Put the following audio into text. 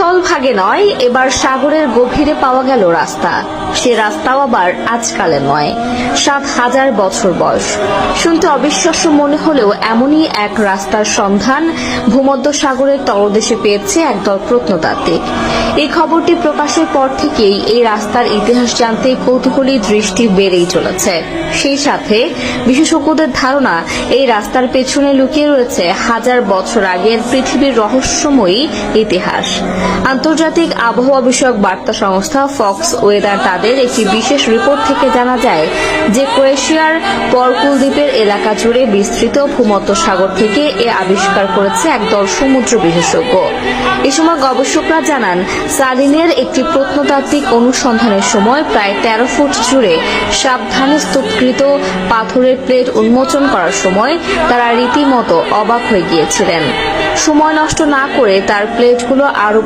স্থলভাগে নয়, এবার সাগরের গভীরে পাওয়া গেল রাস্তা। সে রাস্তাও আবার আজকালে নয়, ৭,০০০ বছর বয়স। শুনতে অবিশ্বাস্য মনে হলেও এমনই এক রাস্তার সন্ধান ভূমধ্য সাগরের তলদেশে পেয়েছে একদল প্রত্নতাত্ত্বিক। এই খবরটি প্রকাশের পর থেকেই এই রাস্তার ইতিহাস জানতে কৌতূহলী দৃষ্টি বেড়েই চলেছে। সেই সাথে বিশেষজ্ঞদের ধারণা, এই রাস্তার পেছনে লুকিয়ে রয়েছে ১,০০০ বছর আগের পৃথিবীর রহস্যময়ী ইতিহাস। আন্তর্জাতিক আবহাওয়া বিষয়ক বার্তা সংস্থা ফক্স ওয়েদার তাদের একটি বিশেষ রিপোর্ট থেকে জানা যায় যে ক্রোয়েশিয়ার পরকুল দ্বীপের এলাকা জুড়ে বিস্তৃত ভূমধ্য সাগর থেকে এ আবিষ্কার করেছে একদল সমুদ্র বিশেষজ্ঞ। এ সময় গবেষকরা জানান, সালিনের একটি প্রত্নতাত্ত্বিক অনুসন্ধানের সময় প্রায় ১৩ ফুট জুড়ে সাবধানে স্তূপকৃত পাথরের প্লেট উন্মোচন করার সময় তারা রীতিমতো অবাক হয়ে গিয়েছিলেন। সময় নষ্ট না করে তার প্লেটগুলো আরো